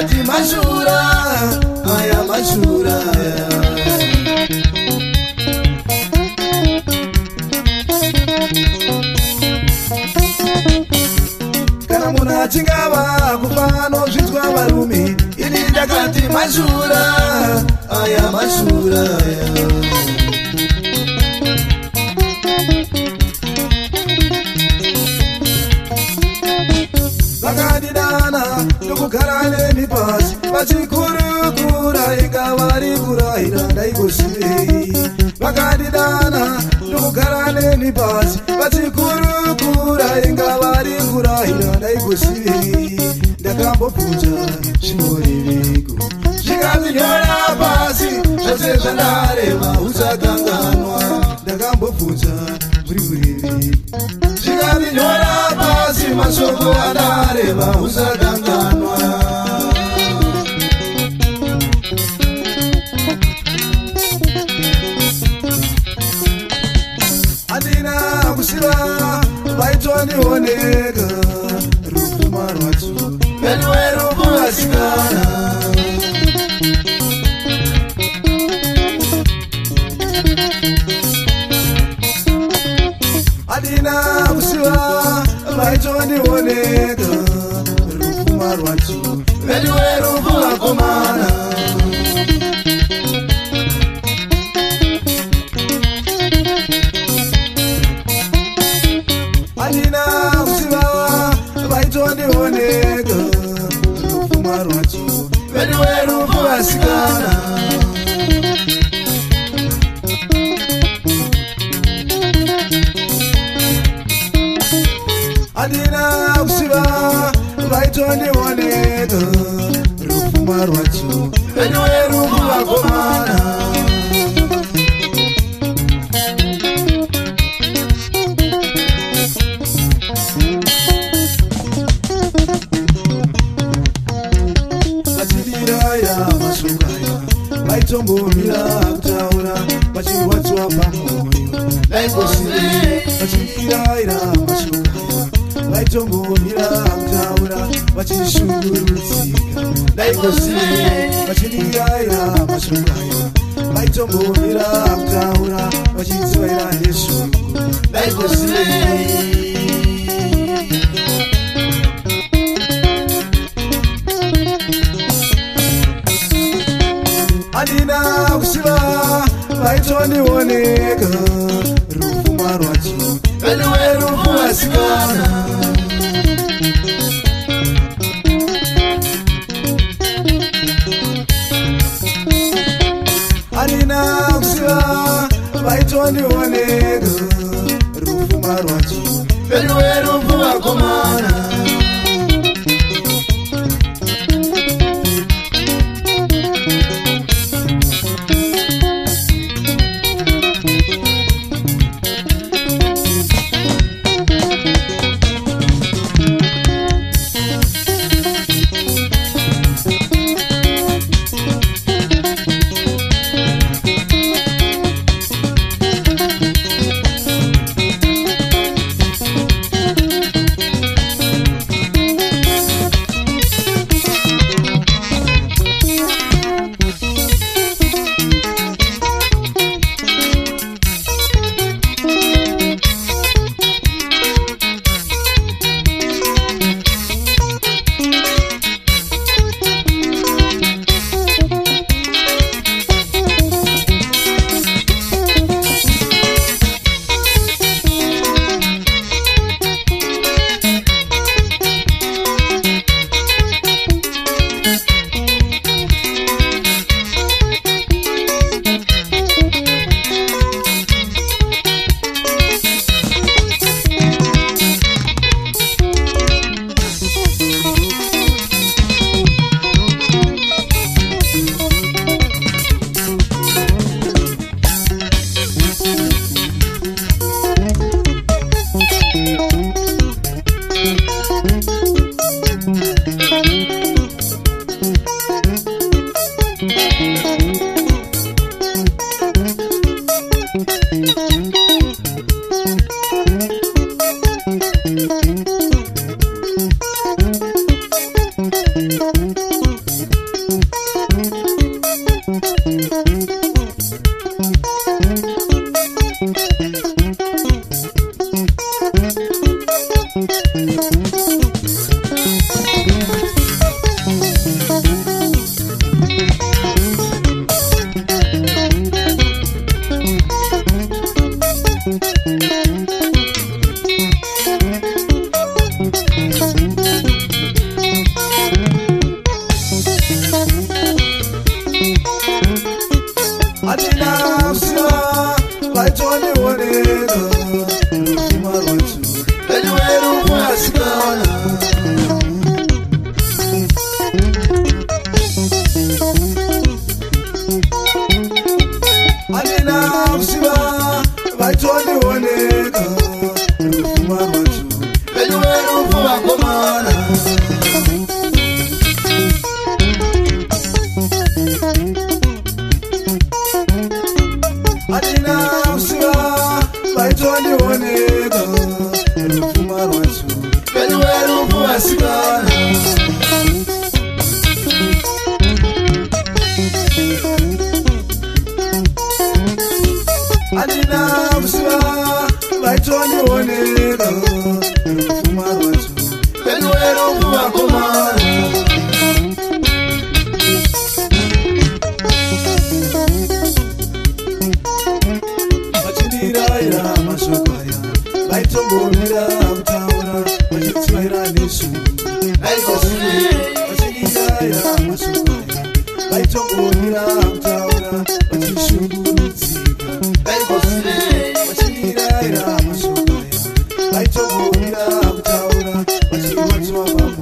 ndakati mashura aya mashura kana munhu achingava kufano zvinzwa varume ini ndakati mashura aya mashura vakandidana ndokugara neni pasi vachikurukura inga vari kurahira ndaigosivei vakandidana ndokugara neni pasi vachikurukura inga vari kurahira ndaigosivei ndakambobvunza zvinoreveko zvikazvinyora pasi zvose zvandareva usakanganwa ndakambobvunza muri kureveko zvikazvinyora pasi mashoko andareva usakanganwa handina kusiva vaitondioneka rufu marwadzo venuwerufu vasikana handina kusiva vaitondioneka rufu marwadzo venuwerufu vakomana handina kusiva vaitondioneka rufu marwadzo venuwerufu vasikana handina kusiva vaitondioneka rufu marwadzo venuwerufu vakomana vachidiraya mashokaya vaitombomira kutaura vachirwadziwa pamwoyo daingosire vachidirayira mashokaya vaitombomira kutaura vachishungurudzika daingosire vachidirayira mashokaya vaitombomira kutaura vachidzivaira neshungu daingosire handina kusiva vaitondioneka rufu marwadzo venuwerufu vasikana handina kusiva vaitondioneka rufu marwadzo venuwerufu vakomana vaitoni woneka rufuma rwacho eliweru kwasikana alina usiva vaitoni woneka rufuma rwacho eliweru kwakomana alina usiva vaitoni woneka rufuma rwacho eliweru kwasikana alina usiva vaitoni woneka rufuma rwacho eliweru kwakomana vachindiraira mashokaya vaitombomira kutaura vachitsvaira nesu vachindiraira mashokaya vaitombomira kutaura vachishungurudzika vachindiraira mashokaya vaitombomira kutaura vachirwadziwa pamoyo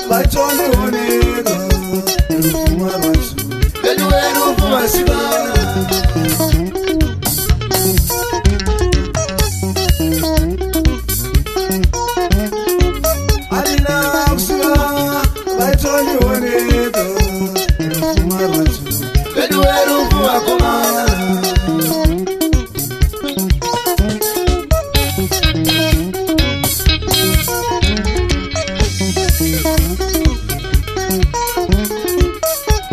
vaitoni woneka rufuma rwacho eliweru kwasikana alina usiva vaitoni woneka rufuma rwacho eliweru kwakomana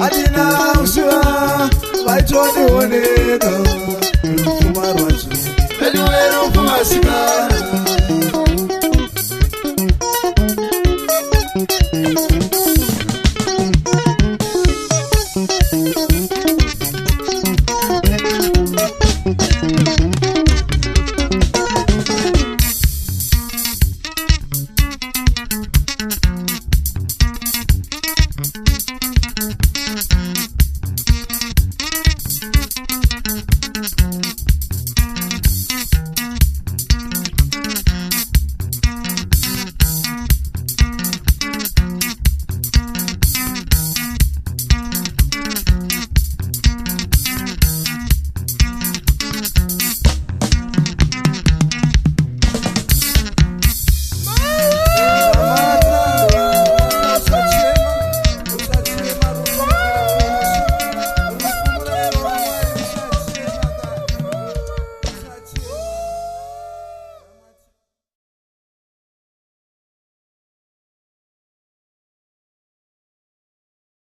alina usiva vaitoni woneka rufuma rwacho eliweru kwasikana